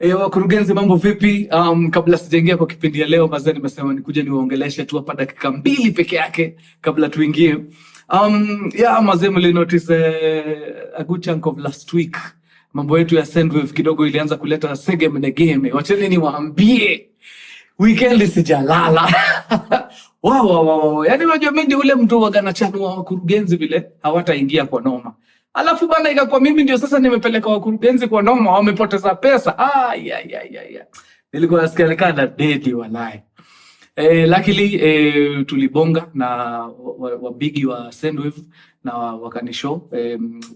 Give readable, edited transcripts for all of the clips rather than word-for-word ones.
Wakurugenzi, mambo vipi? Kabla sijaingia kwa kipindi ya leo mazee, nimesema nikuje niwaongeleshe tu hapa dakika 2 peke yake kabla tuingie. Mazee, mli notice a good chunk of last week mambo yetu ya Sendwave kidogo ilianza kuleta sege mnegeme. Wacheni niwaambie, weekend sijalala. Wow. Yaani unajua mimi ndio ule mtu wagana chanu wa wakurugenzi vile hawataingia kwa noma. Alafu bana ikakuwa mimi ndio sasa nimepeleka wakurugenzi kwa noma, wamepoteza pesa. Nilikuwa nasikia nikana dedi walai. Luckily tulibonga na wabigi wa Sendwave na wakanishow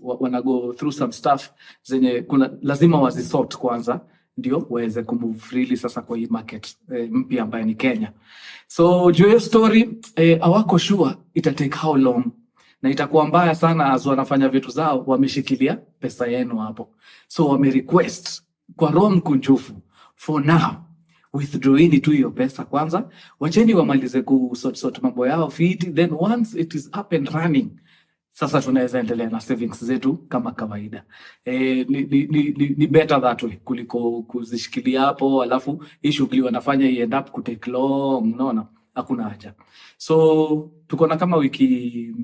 wana go through some stuff zenye kuna lazima wazisort kwanza ndio waweze kumove freely sasa kwa hii market mpya ambayo ni Kenya. So juu ya story hawako sure ita take how long, na itakuwa mbaya sana as wanafanya vitu zao wameshikilia pesa yenu hapo. So wame request kwa roho mkunjufu, for now withdrawini tu hiyo pesa kwanza, wacheni wamalize kusort mambo yao fit, then once it is up and running sasa tunaweza endelea na savings zetu kama kawaida. Ni better that way kuliko kuzishikilia hapo alafu hii shughuli wanafanya i end up kutake long, unaona hakuna haja. So tuko na kama wiki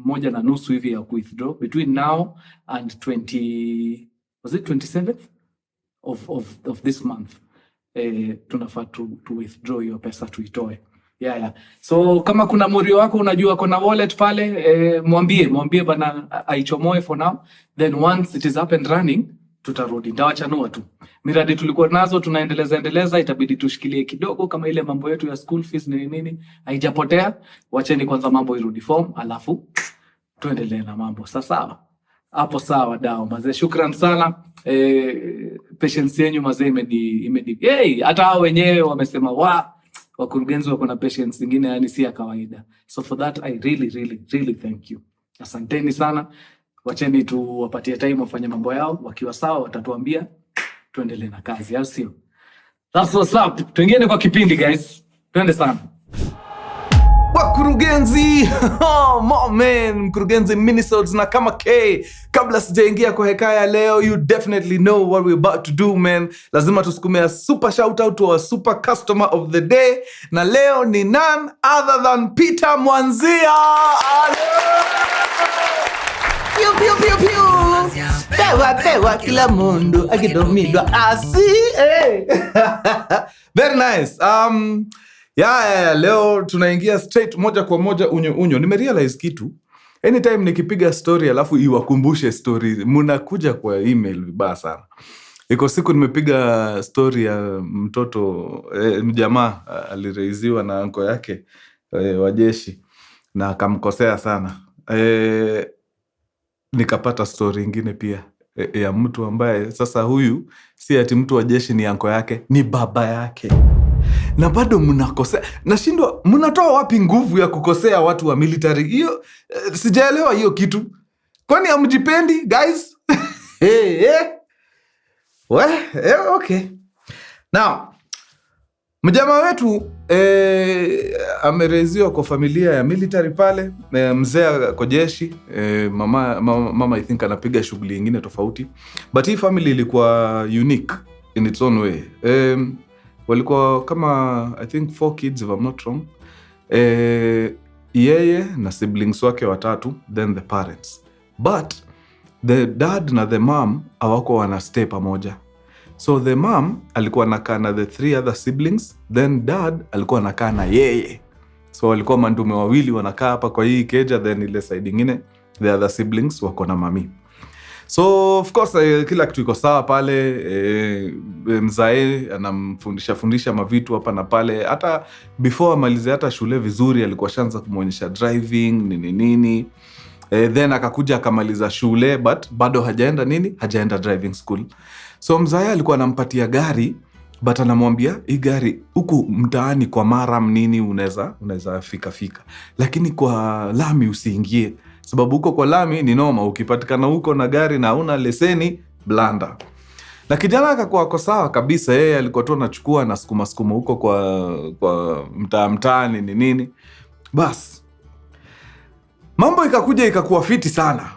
1.5 hivi ya withdraw between now and 27th of this month. Tunafaa to withdraw hiyo pesa tuitoe. Yeah. So kama kuna morio wako unajua kuna wallet pale, mwambie bana aichomoe for now, then once it is up and running tutarudi. Ndawachanua tu miradi tulikuwa nazo tunaendeleza, itabidi tushikilie kidogo kama ile mambo yetu ya school fees nini haijapotea. Wacheni kwanza mambo irudi form, alafu tuendelee na mambo. Sawa hapo, sawa dao mazee, shukran sana. Patience yenu mazee imeni hata hao wenyewe wamesema wakurugenzi wako na patience nyingine yani si ya kawaida. So for that I really thank you. Asanteni sana. Wacheni tu wapatie time wafanye mambo yao, wakiwa sawa watatuambia tuendelee na kazi, au sio? That's what's up. Tuingieni kwa kipindi guys. Twende sana. Wakurugenzi, Mkurugenzi Minisodes na kama K. Kabla sijaingia kwa hekaya leo, you definitely know what we're about to do, man. Lazima tusukume a super shout out to our super customer of the day. Na leo ni none other than Peter Mwanzia. Pewa kila mundu akidomidwa asi. Very nice. Leo tunaingia straight moja kwa moja unyo. Nimerealize kitu. Anytime nikipiga story alafu iwakumbushe story, mnakuja kwa email vibaya sana. Iko siku nimepiga story ya mtoto mjamaa alireiziwa na anko yake wa jeshi na akamkosea sana. Nikapata story ingine pia ya mtu ambaye sasa huyu si ati mtu wa jeshi ni anko yake, ni baba yake. Na bado mnakosea. Nashindwa mnatoa wapi nguvu ya kukosea watu wa military? Hiyo sijaelewa hiyo kitu. Kwani hamjipendi guys? Okay. Now, mjamaa wetu amereziwa kwa familia ya military pale, mzee kwa jeshi, mama I think anapiga shughuli nyingine tofauti. But hii family ilikuwa unique in its own way. Walikuwa kama I think 4 kids if I'm not wrong. Yeye na siblings wake 3, then the parents. But the dad na the mom hawako wana stay pamoja. So the mom alikuwa anakaa na the 3 other siblings, then dad alikuwa anakaa na yeye. So walikuwa mandume wawili wanakaa hapa kwa hii keja, then ile side nyingine the other siblings wako na mami. So of course kila kitu iko sawa pale. Mzae anamfundisha mavitu hapa na pale. Hata before amalize hata shule vizuri alikuwa shanza kumuonyesha driving nini. Then akakuja akamaliza shule but bado hajaenda driving school. So mzae alikuwa anampatia gari but anamwambia hii gari huku mtaani kwa maram nini unaweza fika. Lakini kwa lami usiingie. Sababu huko kwa lami ni noma, ukipatikana huko na gari na una leseni blanda. Na kijana akakuwa sawa kabisa, yeye alikuwa tu anachukua na sukuma huko kwa mtaani nini. Bas. Mambo ikakuwa fiti sana.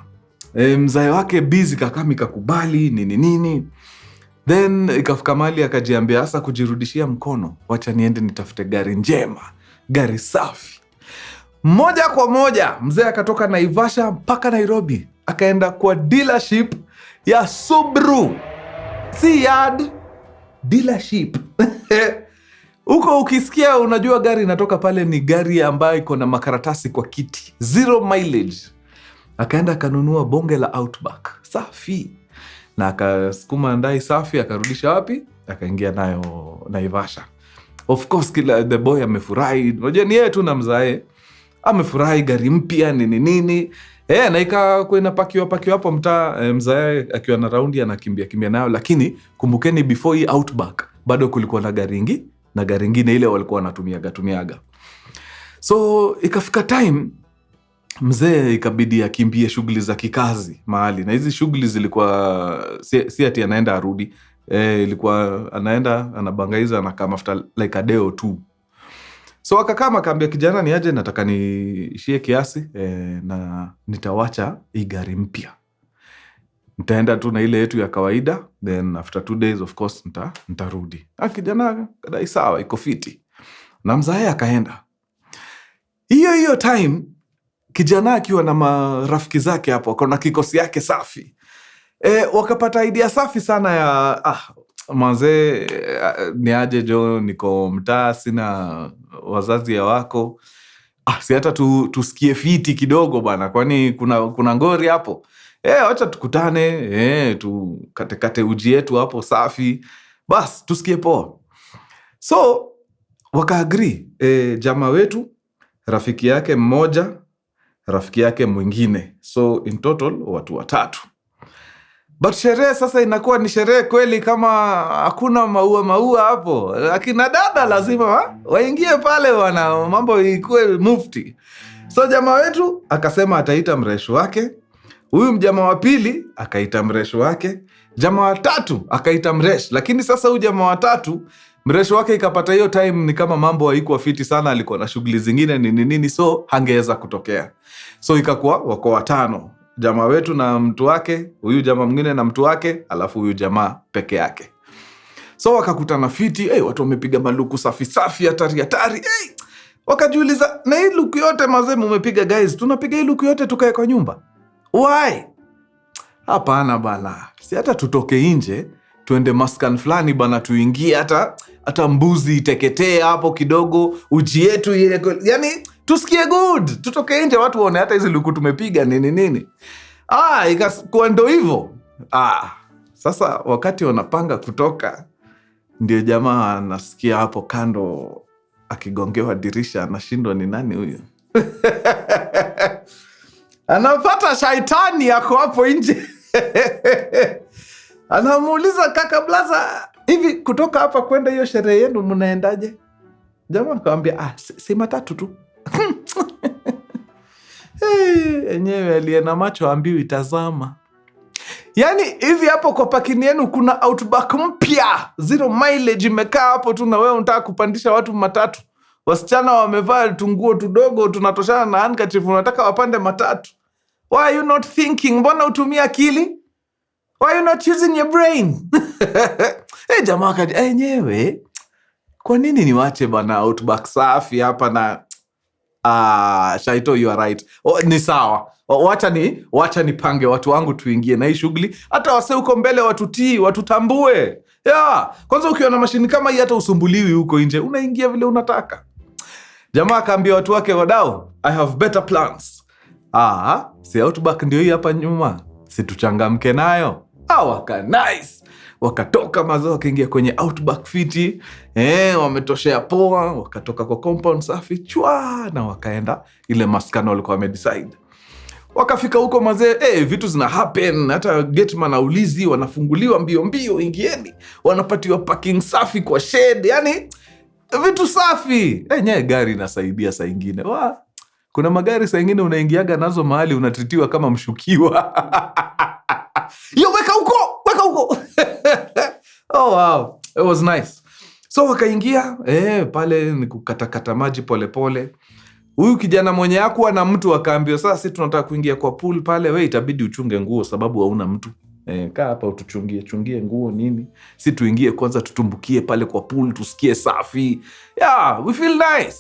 Mzae wake busy kakami kakubali nini. Then ikafika mahali akajiambia sasa kujirudishia mkono, wacha niende nitafute gari njema, gari safi. Moja kwa moja mzee akatoka Naivasha mpaka Nairobi, akaenda kwa dealership ya Subaru. Si yard, dealership. Huko ukisikia unajua gari inatoka pale ni gari ambayo iko na makaratasi kwa kiti, 0 mileage. Akaenda akanunua bonge la Outback safi, na akasukuma ndai safi, akarudisha wapi? Akaingia nayo Naivasha. Of course kila the boy amefurahi. Unajua ni yeye tu na mzae. Amefurahi gari mpya nini. Na ikakuwa inapakiwa hapo mtaa, mzae akiwa na raundi anakimbia nayo, lakini kumbukeni before hii Outback bado kulikuwa na gari ingine ile walikuwa wanatumiaga. So ikafika time mzee ikabidi akimbie shughuli za kikazi mahali, na hizi shughuli zilikuwa si ati anaenda arudi, ilikuwa anaenda anabangaiza anakaa mafuta like a day or two. So akaambia kijana ni aje, nataka niishie kiasi na nitawacha hii gari mpya, nitaenda tu na ile yetu ya kawaida, then after 2 days of course nitarudi. Kijana kadai sawa, iko fiti, na mzae akaenda. Hiyo time kijana akiwa na marafiki zake hapo, akaona kikosi yake safi, wakapata idea safi sana ya mazee, ni aje jo, niko mtaa, sina wazazi ya wako, si hata tusikie fiti kidogo bana, kwani kuna ngori hapo, wacha tukutane, tukate uji yetu hapo safi, bas tusikie poa. So waka-agree, jamaa wetu, rafiki yake mmoja, rafiki yake mwingine, so in total watu 3. But sherehe sasa inakuwa ni sherehe kweli kama hakuna maua hapo. Akina dada lazima waingie pale, wana mambo ikuwe mufti. So jamaa wetu akasema ataita mresho wake, huyu mjamaa wa pili akaita mresho wake, jamaa wa 3 akaita mresho. Lakini sasa huyu jamaa wa 3 mresho wake ikapata hiyo time ni kama mambo haikuwa fiti sana, alikuwa na shughuli zingine nini, so hangeweza kutokea. So ikakuwa wako 5. Jamaa wetu na mtu wake, huyu jamaa mwingine na mtu wake, alafu huyu jamaa peke yake. So wakakutana fiti, watu wamepiga maluku safi hatari. Wakajiuliza, na hii luku yote mazee mumepiga guys, tunapiga hii luku yote tukae kwa nyumba? Why? Hapana bana, si hata tutoke nje tuende maskan fulani bana, tuingie hata mbuzi iteketee hapo kidogo, uji yetu yani tusikie good, tutoke nje watu waone hata hizi luku tumepiga nini. Ikakuwa ndo hivyo. Sasa wakati wanapanga kutoka, ndio jamaa anasikia hapo kando akigongewa dirisha, anashindwa ni nani huyo. Anapata shaitani yako hapo nje. Anamuuliza, kaka blaza, hivi kutoka hapa kwenda hiyo sherehe yenu mnaendaje? Jamaa akamwambia, si matatu tu. Enyewe aliye na macho ambiwi tazama. Yani hivi hapo kwa pakini yenu kuna Outback mpya 0 mileage imekaa hapo tu, na wewe unataka kupandisha watu matatu. Wasichana wamevaa tunguo tudogo tunatoshana na handkerchief, unataka wapande matatu. Why are you not thinking? Mbona utumia akili? Why are you not using your brain? Jamaa kaji enyewe, kwa nini niwache bana Outback safi hapa na Shaito, you are right. Ni sawa. Wacha nipange watu wangu tuingie na hii shughuli. Hata wase uko mbele watutii, watutambue. Kwanza ukiwa na mashini kama hii hata usumbuliwi huko nje. Unaingia vile unataka. Jamaa akaambia watu wake, wadau, I have better plans. Si Outback ndio hii hapa nyuma. Si tuchangamke nayo. Nice. Wakatoka mazao wakaingia kwenye Outback fiti, wametoshea poa, wakatoka kwa compound safi chwa, na wakaenda ile maskano walikuwa wamedecide. Wakafika huko mazee, vitu zina happen, hata gateman aulizi, wanafunguliwa mbio, ingieni, wanapatiwa parking safi kwa shed, yani vitu safi. Gari inasaidia saa ingine. Kuna magari saa ingine unaingiaga nazo mahali unatritiwa kama mshukiwa. Weka huko. Wow, it was nice. So wakaingia, pale ni kukatakata maji pole. Huyu kijana mwenye hakuwa na mtu akaambiwa, sasa sisi tunataka kuingia kwa pool pale, wewe itabidi uchunge nguo sababu hauna mtu. kaa hapa utuchungie nguo nini, si tuingie kwanza tutumbukie pale kwa pool tusikie safi, yeah, we feel nice.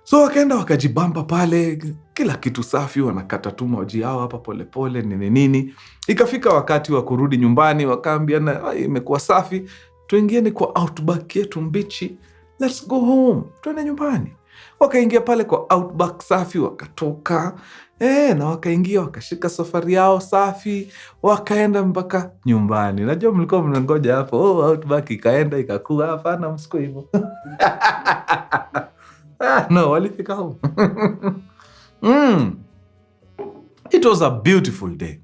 So wakaenda wakajibamba pale, kila kitu safi, wanakata tu maji yao hapa polepole nini. Ikafika wakati wa kurudi nyumbani, wakaambiana imekuwa safi, tuingieni kwa outback yetu mbichi, let's go home, tuende nyumbani. Wakaingia pale kwa outback safi, wakatoka na wakaingia wakashika safari yao safi, wakaenda mpaka nyumbani. Najua mlikuwa mnangoja hapo, outback ikaenda ikakuwa, hapana, msiko hivyo. No, walifika home. It was a beautiful day.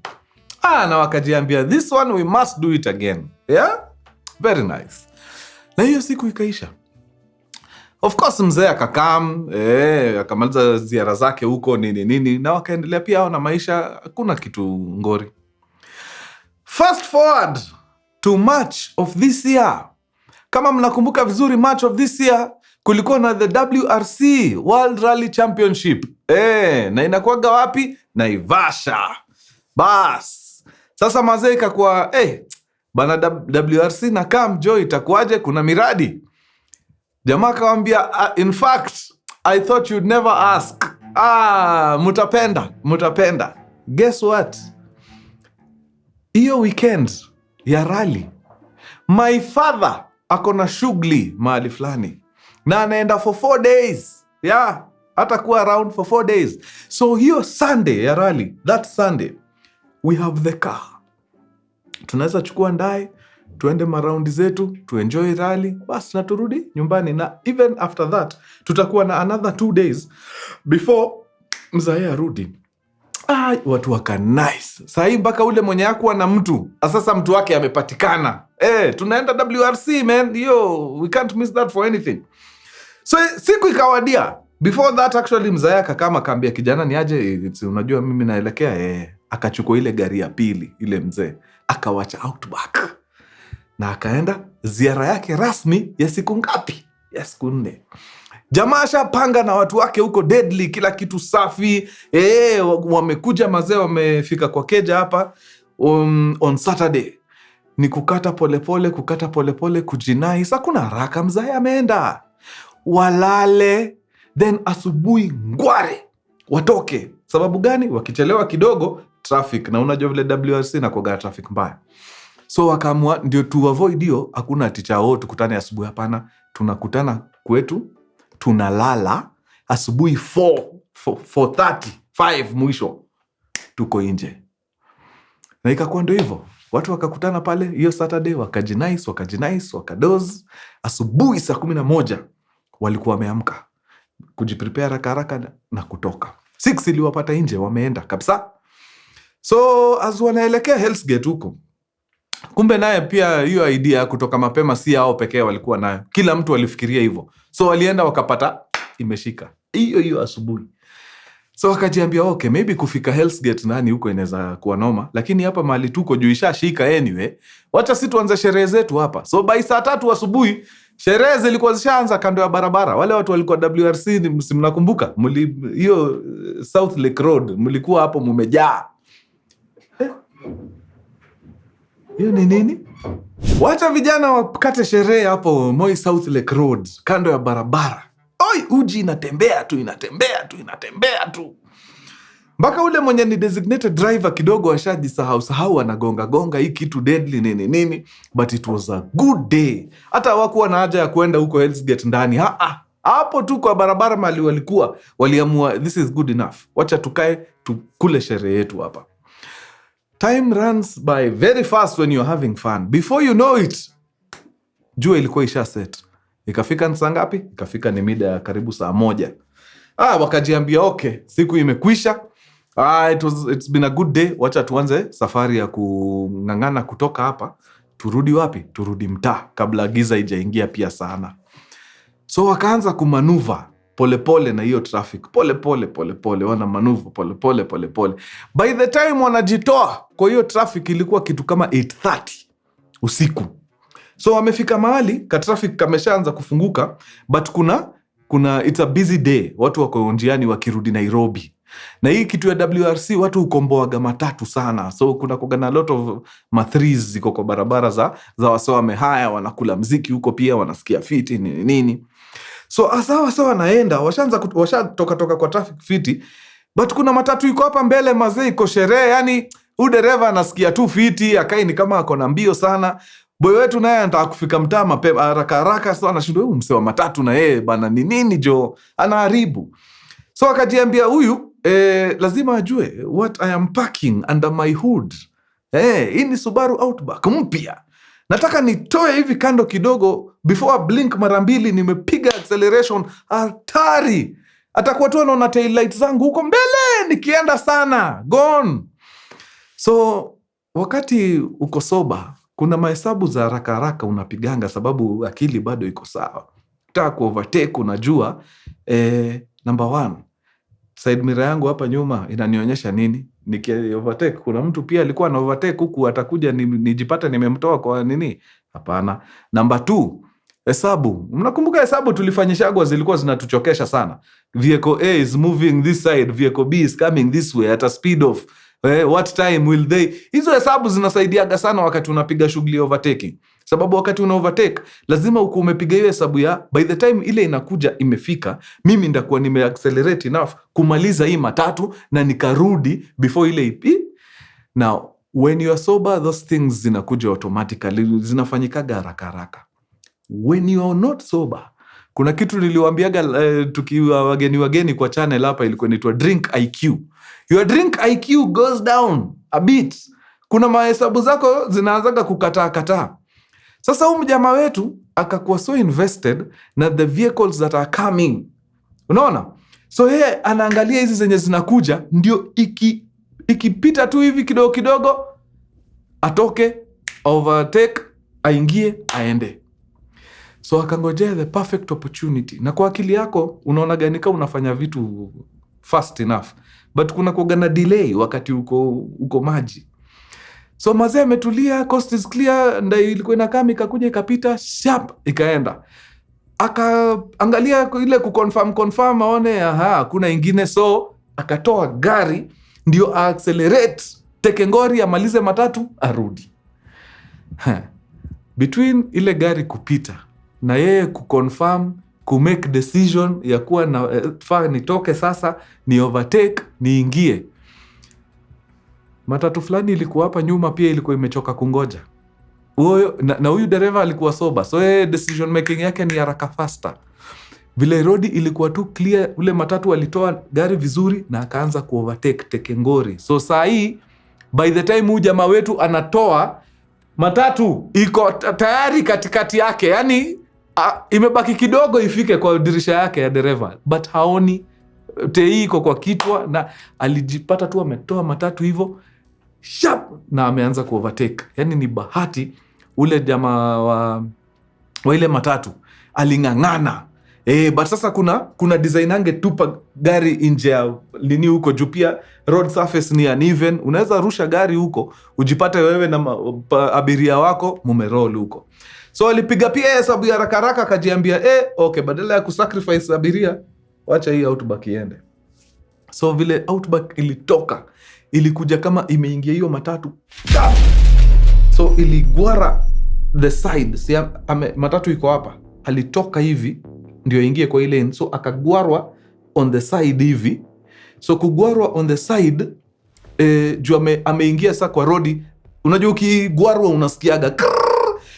Na wakajiambia, this one we must do it again. Yeah? Very nice. Na hiyo siku ikaisha. Of course mzee akakam, akamaliza ziara zake huko nini, na wakaendelea pia hao na maisha, hakuna kitu ngori. Fast forward to March of this year. Kama mnakumbuka vizuri, March of this year kulikuwa na the WRC, World Rally Championship. Na inakuwaga wapi? Naivasha. Bas. Sasa mazee ikakuwa, bana WRC na Camp Joy itakuwaje? Kuna miradi. Jamaa kawambia, in fact, I thought you'd never ask. Mutapenda. Guess what? Iyo weekend ya rally, my father akona shughuli mahali fulani, na anaenda for 4 days. Yeah, hata kuwa around for 4 days. So hiyo Sunday ya rally, that Sunday, we have the car. Tunaweza chukua ndaye, tuende maraundi zetu, tuenjoy rally, basi na turudi nyumbani. Na even after that, tutakuwa na another 2 days before mzae arudi. Watu waka nice. Sahi mpaka ule mwenye hakuwa na mtu, sasa mtu wake amepatikana. Tunaenda WRC, man. We can't miss that for anything. So siku ikawadia. Before that actually mzae akakama akaambia kijana ni aje, unajua mimi naelekea. Akachukua ile gari ya pili, ile mzee akawacha outback, na akaenda ziara yake rasmi ya siku ngapi? Ya siku 4. Jamaa shapanga na watu wake huko deadly, kila kitu safi. Wamekuja mazee, wamefika kwa keja hapa on Saturday. Ni kukata polepole, kujinais. Hakuna haraka, mzae ameenda. Walale, then asubuhi ngware watoke. Sababu gani? Wakichelewa kidogo traffic, na unajua vile WRC na kwa traffic mbaya. So wakaamua ndio tu avoid hiyo, hakuna ticha tukutane asubuhi, hapana. Tunakutana kwetu, tunalala asubuhi 4:30 mwisho tuko nje. Na ikakuwa ndio hivyo. Watu wakakutana pale hiyo Saturday, wakajinais, wakadoze. Asubuhi saa 11 walikuwa wameamka kujiprepare haraka na kutoka. 6 iliwapata nje, wameenda kabisa. So as wanaelekea Hell's Gate huko, kumbe naye pia hiyo idea kutoka mapema si hao pekee walikuwa nayo. Kila mtu alifikiria hivyo. So walienda wakapata imeshika hiyo asubuhi. So wakajiambia okay, maybe kufika Hell's Gate nani huko inaweza kuwa noma, lakini hapa mahali tuko juu ishashika anyway. Wacha sisi tuanze sherehe zetu hapa. So by saa 3 asubuhi sherehe zilikuwa zishaanza kando ya barabara. Wale watu walikuwa WRC, mnakumbuka? Hiyo South Lake Road mlikuwa hapo mumejaa. Hiyo ni nini? Wacha vijana wakate sherehe hapo Moi South Lake Road kando ya barabara. Uji inatembea tu. Mpaka ule mwenye ni designated driver kidogo ashajisahau anagonga hii kitu deadly nini. But it was a good day. Hata hawakuwa na haja ya kuenda huko Hell's Gate ndani. Hapo tu kwa barabara mali waliamua this is good enough. Wacha tukae tukule sherehe yetu hapa. Time runs by very fast when you're having fun. Before you know it, jua ilikuwa isha set. Ikafika saa ngapi? Ikafika ni mida ya karibu saa 1. Wakajiambia okay, siku imekwisha. It's been a good day. Wacha tuanze safari ya kung'ang'ana kutoka hapa. Turudi wapi? Turudi mtaa kabla giza ijaingia pia sana. So wakaanza kumanuva polepole na hiyo traffic. Polepole. Wana manuva polepole. By the time wanajitoa kwa hiyo traffic ilikuwa kitu kama 8:30 usiku. So wamefika mahali ka traffic kameshaanza kufunguka, but kuna it's a busy day. Watu wako njiani wakirudi Nairobi. Na hii kitu ya WRC watu ukomboaga matatu sana. So kuna kugana a lot of mathrees ziko kwa barabara za wasio wamehaya, wanakula mziki huko pia, wanasikia fiti nini. So asawa sawa naenda, washatoka kwa traffic fiti. But kuna matatu iko hapa mbele mazee, iko sherehe, yani dereva anasikia tu fiti, akai ni kama ako na mbio sana. Boy wetu naye anataka kufika mtaa mapema haraka so anashindwa mse wa matatu na yeye bana ni nini jo, anaharibu. So akajiambia huyu lazima ajue what I am packing under my hood. Hii ni Subaru Outback mpya. Nataka nitoe hivi kando kidogo, before blink mara mbili nimepiga acceleration hatari. Atakuwa tu anaona tail light zangu huko mbele nikienda sana. Gone. So wakati uko soba, kuna mahesabu za haraka unapiganga sababu akili bado iko sawa. Nataka ku overtake, unajua number 1 side mirror yangu hapa nyuma inanionyesha nini. Niki overtake kuna mtu pia alikuwa na overtake huku, atakuja nijipata nimemtoa kwa nini? Hapana. Number 2 hesabu. Mnakumbuka hesabu tulifanyishagwa zilikuwa zinatuchokesha sana. Vehicle A is moving this side, vehicle B is coming this way at a speed of what time will they. Hizo hesabu zinasaidiaga sana wakati unapiga shughuli overtaking. Sababu wakati una overtake lazima uko umepiga hiyo hesabu ya by the time ile inakuja imefika, mimi ndakuwa nimeaccelerate enough kumaliza hii matatu na nikarudi before ile ipi. Now when you are sober, those things zinakuja automatically, zinafanyikaga haraka. When you are not sober, kuna kitu niliwaambiaga tukiwa wageni kwa channel hapa, ilikuwa inaitwa drink IQ. Your drink IQ goes down a bit. Kuna mahesabu zako zinaanzaga kukataa. Sasa huyu mjamaa wetu akakuwa so invested na the vehicles that are coming. Unaona? So yeye anaangalia hizi zenye zinakuja, ndio ikipita tu hivi kidogo atoke, overtake, aingie, aende. So akangojea the perfect opportunity. Na kwa akili yako unaona gani kama unafanya vitu fast enough, but kuna kugana delay wakati uko maji. So mazee ametulia, coast is clear, ndio ilikuwa inakaa ikakuja ikapita sharp ikaenda. Akaangalia ile kuconfirm aone kuna ingine, so akatoa gari ndio accelerate tekengori amalize matatu arudi. Between ile gari kupita na yeye kuconfirm, kumake decision ya kuwa na nitoke sasa, ni overtake, niingie, matatu fulani ilikuwa hapa nyuma pia ilikuwa imechoka kungoja. Na huyu dereva alikuwa sober, so decision making yake ni haraka faster. Vile road ilikuwa tu clear, ule matatu alitoa gari vizuri na akaanza ku overtake tekengori. So saa hii by the time huyu jamaa wetu anatoa, matatu iko tayari katikati yake, yani imebaki kidogo ifike kwa dirisha yake ya dereva, but haoni, tei iko kwa kichwa, na alijipata tu ametoa matatu hivyo sharp na ameanza ku overtake. Yani ni bahati ule jamaa wa ile matatu alingangana. But sasa kuna design ange tupa gari nje ya lini huko juu, pia road surface ni uneven, unaweza rusha gari huko ujipate wewe na abiria wako mumeroll huko. So alipiga pia hesabu ya haraka akajiambia okay, badala ya kusacrifice abiria, wacha hii Outback iende. So vile Outback ilitoka, ilikuja kama imeingia hiyo matatu. So iligwara the side. Matatu iko hapa, alitoka hivi ndio ingie kwa ile lane, so akagwarwa on the side hivi. So kugwarwa on the side juu ameingia sasa kwa road. Unajua ukigwarwa unasikiaga.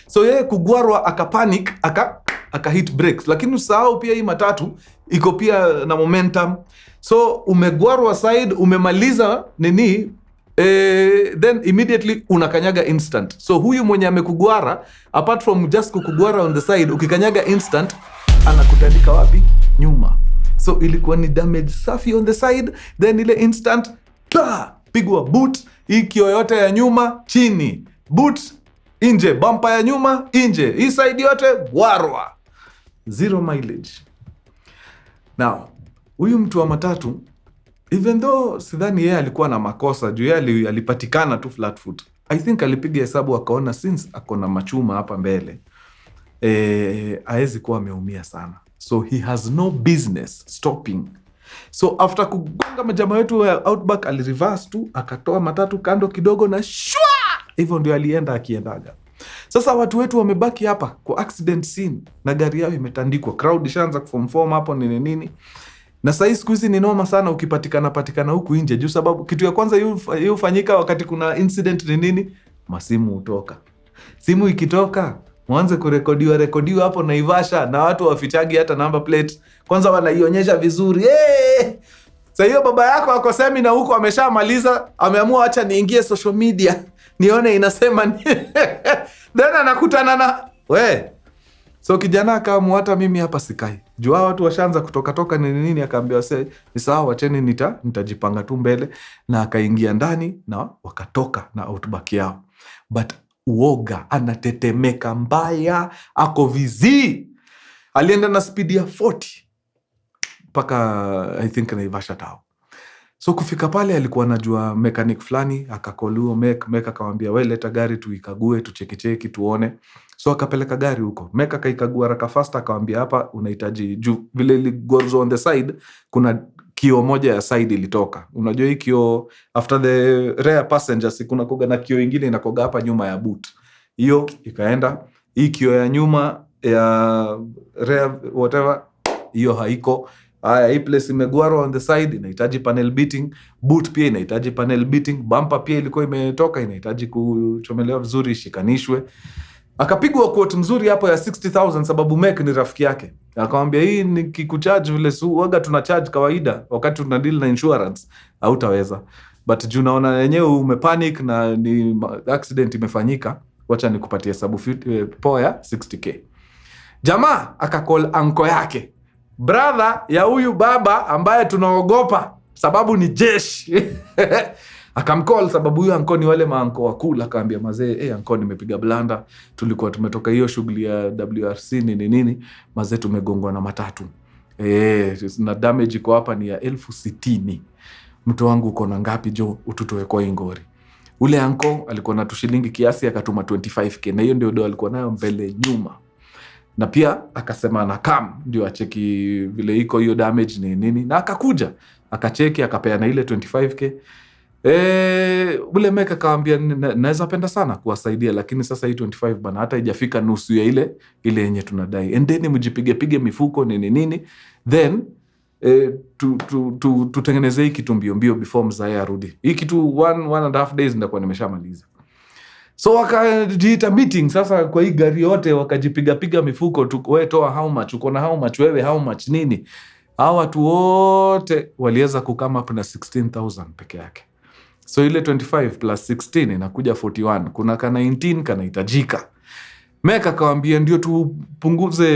So yeye kugwarwa akapanic, aka hit brakes. Lakini usahau pia hii matatu iko pia na momentum. So umegwarwa side, umemaliza nini, then immediately unakanyaga instant. So huyu mwenye amekugwara, apart from just kukugwara on the side, ukikanyaga instant anakutandika wapi? Nyuma. So ilikuwa ni damage safi on the side, then ile instant pigwa boot, hii kioo yote ya nyuma chini, boot inje, bumper ya nyuma inje, hii side yote warwa. Zero mileage. Now, huyu mtu wa matatu, even though sidhani yeye alikuwa na makosa juu yeye alipatikana tu flat foot, I think alipiga hesabu akaona since akona machuma hapa mbele, haezi kuwa ameumia sana. So he has no business stopping. So after kugonga majamaa wetu ya Outback, alireverse tu, akatoa matatu kando kidogo na shwa, hivyo ndio alienda akiendaga. Sasa watu wetu wamebaki hapa kwa accident scene na gari yao imetandikwa, crowd ishaanza kuform hapo nini. Na sasa siku hizi ni noma sana ukipatikana huku nje, juu sababu kitu ya kwanza hufanyika wakati kuna incident nini, masimu hutoka. Simu ikitoka, mwanze kurekodiwa hapo Naivasha, na watu wafichagi hata number plate. Kwanza wanaionyesha vizuri. Sasa hiyo baba yako ako seminar huko ameshamaliza, ameamua acha niingie social media nione inasema then anakutana na so kijana akaamua hata mimi hapa sikai. Jua watu washaanza kutoka nini, akaambia ni sawa, wacheni nitajipanga tu mbele, na akaingia ndani na wakatoka na Outback yao. But uoga, anatetemeka mbaya, ako vizi. Alienda na speed ya 40 mpaka I think Naivasha town. So kufika pale alikuwa anajua mechanic fulani, akakoluo mek akamwambia wewe leta gari tuikague, tucheki tuone. So akapeleka gari huko. Mek akaikagua haraka fast, akamwambia hapa unahitaji juu vile ile goes on the side, kuna kio moja ya side ilitoka. Unajua hii kio after the rear passengers kuna koga na kio ingine inakoga hapa nyuma ya boot. Hiyo ikaenda, hii kio ya nyuma ya rear whatever hiyo haiko. Haya, hii place imegwaro on the side, inahitaji panel beating. Boot pia inahitaji panel beating. Bumper pia ilikuwa imetoka, inahitaji kuchomelewa vizuri, shikanishwe. Akapigwa quote mzuri hapo ya 60,000 sababu Mek ni rafiki yake. Akamwambia hii nikikucharge vile waga tuna charge kawaida wakati tuna deal na insurance hautaweza. But juu naona yenyewe umepanic na ni accident imefanyika, wacha nikupatie hesabu poa ya 60k. Jamaa akacall anko yake, brother ya huyu baba ambaye tunaogopa sababu ni jeshi. Akamcall sababu huyu anko ni wale maanko wakula. Akaambia mazee, anko nimepiga blanda, tulikuwa tumetoka hiyo shughuli ya WRC nini, mazee tumegongwa na matatu. Na damage iko hapa ni ya 60,000. Mtu wangu uko na ngapi jo, ututoe kwa ingori. Ule anko alikuwa na tushilingi kiasi, akatuma 25k, na hiyo ndio alikuwa nayo mbele nyuma. Na pia akasema na ndio acheki vile iko hiyo damage nini, na akakuja akacheki akapeana ile 25k. Ule Mek akamwambia naweza penda sana kuwasaidia, lakini sasa hii 25 bana hata haijafika nusu ya ile yenye tunadai. Endeni mjipige mifuko nini, then tutengeneze hii kitu mbio before mzae arudi. Hii kitu 1.5 days ndakuwa nimeshamaliza. So wakajiita meeting sasa kwa hii gari yote, wakajipiga mifuko, wewe toa how much, uko na how much, wewe how much nini. Hao watu wote waliweza kukama up na 16,000 peke yake. So ile 25 plus 16 inakuja 41. Kuna ka 19 kanahitajika. Mek akamwambia ndio tupunguze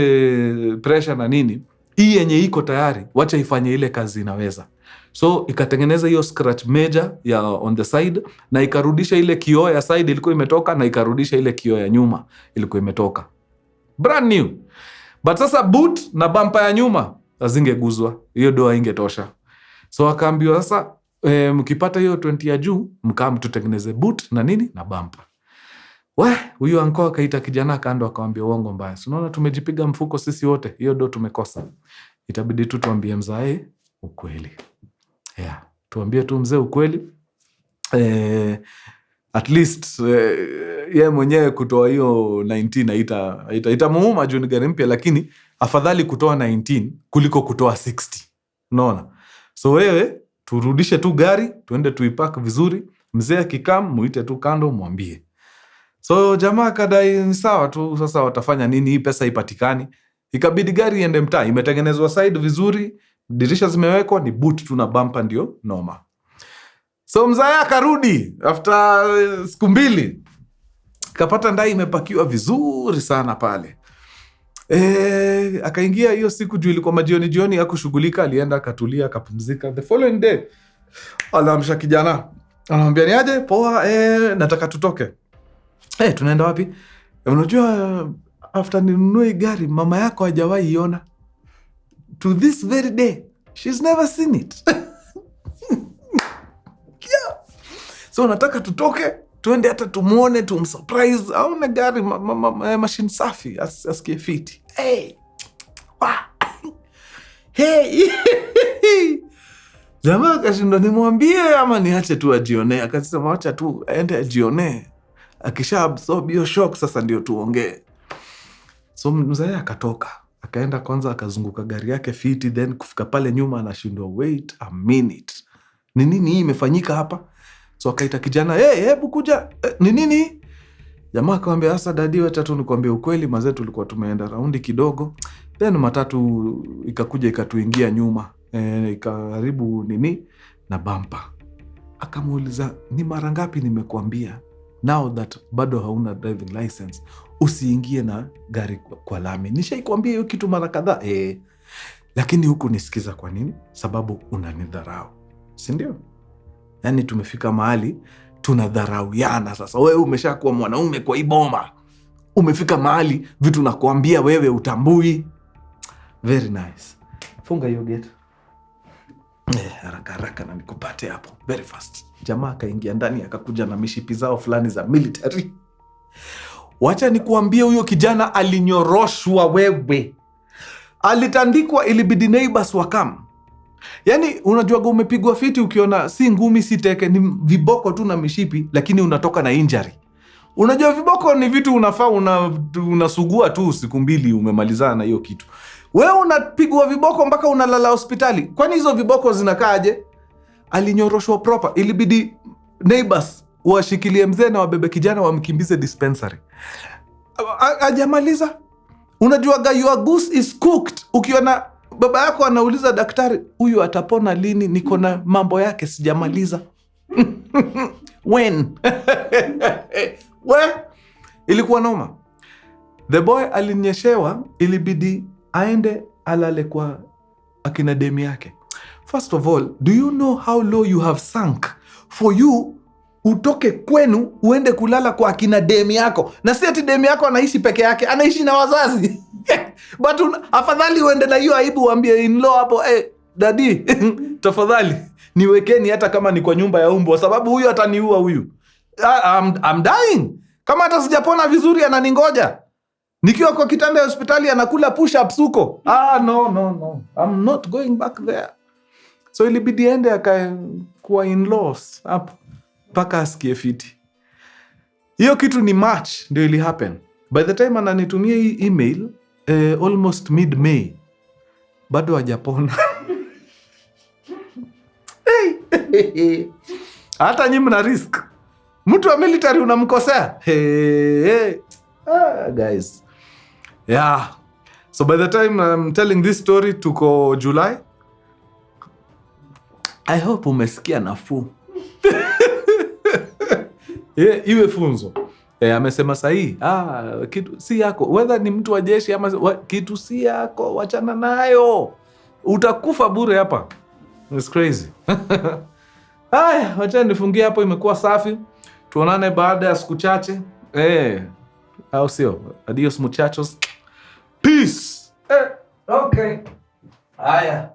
pressure na nini, hii yenye iko tayari wacha ifanye ile kazi inaweza. So ikatengeneza hiyo scratch major ya on the side, na ikarudisha ile kioo ya side ilikuwa imetoka, na ikarudisha ile kioo ya nyuma ilikuwa imetoka. Brand new. But sasa boot na bumper ya nyuma azingeguzwa, hiyo doa ingetosha. So akaambiwa sasa mkipata hiyo 20 ya juu tutengeneze boot na nini na bumper. Huyo anko akaita kijana kando akamwambia uongo mbaya. Unaona tumejipiga mfuko sisi wote, hiyo do tumekosa. Itabidi tu tuambie mzae ukweli. Tuambie tu mzee ukweli. At least yeye mwenyewe kutoa hiyo 19 itamuuma juu ni gari mpya, lakini afadhali kutoa 19 kuliko kutoa 60. Unaona? So wewe turudishe tu gari, tuende tuipack vizuri, mzee akikam muite tu kando mwambie. So jamaa kadai ni sawa tu, sasa watafanya nini, hii pesa ipatikani. Ikabidi gari iende mtaa, imetengenezwa side vizuri, dirisha zimewekwa, ni boot tu na bumper ndio noma. So mzee akarudi after siku 2, kapata ndai imepakiwa vizuri sana pale. Akaingia hiyo siku juu ilikuwa jioni hakushughulika, alienda akatulia akapumzika. The following day alamsha kijana, anamwambia niaje, poa, nataka tutoke. Tunaenda wapi? Unajua after ninunue gari mama yako hajawahi iona. To this very day she's never seen it. Yeah. So nataka tutoke tuende hata tumuone, tumsurprise, aone gari machine safi, asikie fiti. Jamaa akashindwa nimwambie ama niache tu ajionee. Akasema acha tu aende ajionee, akisha absorb hiyo shock sasa ndio tuongee. So mzee akatoka, akaenda kwanza akazunguka gari yake fiti, then kufika pale nyuma anashindwa wait a minute, ni nini hii imefanyika hapa? So akaita kijana, hebu kuja, ni nini? Jamaa akamwambia, sasa dadi wacha tu nikwambie ukweli, mazee tulikuwa tumeenda raundi kidogo, then matatu ikakuja ikatuingia nyuma, ikaribu nini na bumper. Akamuuliza, ni mara ngapi nimekuambia now that bado hauna driving license usiingie na gari kwa lami? Nishaikwambia hiyo kitu mara kadhaa. Lakini huku nisikiza kwa nini? Sababu unanidharau, si ndio? Yani tumefika mahali tunadharauiana sasa. Wewe umeshakuwa mwanaume kwa iboma, umefika mahali vitu nakuambia wewe utambui. Very nice. Funga hiyo gate. Haraka haraka na nikupate hapo very fast. Jamaa akaingia ndani akakuja na mishipi zao fulani za military. Wacha nikuambie huyo kijana alinyoroshwa wewe. Alitandikwa, ilibidi neighbors wakam. Yani unajua umepigwa fiti ukiona si ngumi si teke, ni viboko tu na mishipi, lakini unatoka na injury. Unajua viboko ni vitu unafaa unasugua tu siku mbili umemalizana na hiyo kitu. Wewe unapigwa viboko mpaka unalala hospitali. Kwani hizo viboko zinakaaje? Alinyoroshwa proper. Ilibidi neighbors washikilie mzee na wabebe kijana wamkimbize dispensary. Ajamaliza. Unajua your goose is cooked. Ukiona baba yako anauliza daktari, huyu atapona lini? Niko na mambo yake sijamaliza. When? Ilikuwa noma. The boy alinyeshewa, ilibidi aende alale kwa akina demi yake. First of all, do you know how low you have sunk for you utoke kwenu uende kulala kwa akina demi yako? Na si ati demi yako anaishi peke yake, anaishi na wazazi. But afadhali uende na hiyo aibu uambie in-law hapo, daddy, tafadhali niwekeni hata kama ni kwa nyumba ya umbo, sababu huyu ataniua huyu. I'm dying. Kama hata sijapona vizuri ananingoja. Nikiwa kwa kitanda ya hospitali anakula push-ups huko. No. I'm not going back there. So ilibidi ende akakuwa in-laws hapo mpaka asikie fiti. Hiyo kitu ni March ndio ili happen. By the time ananitumia hii email, almost mid-May, bado hajapona. Hata nyinyi mna risk. Mtu wa military unamkosea. Guys. Yeah. So by the time I'm telling this story tuko July. I hope umesikia nafuu. Iwe funzo. Amesema sahi, kitu si yako. Whether ni mtu wa jeshi ama kitu si yako, wachana nayo. Utakufa bure hapa. It's crazy. Haya, wacha nifungie hapo, imekuwa safi. Tuonane baada ya siku chache. Au sio? Adios muchachos. Peace. Okay. Haya.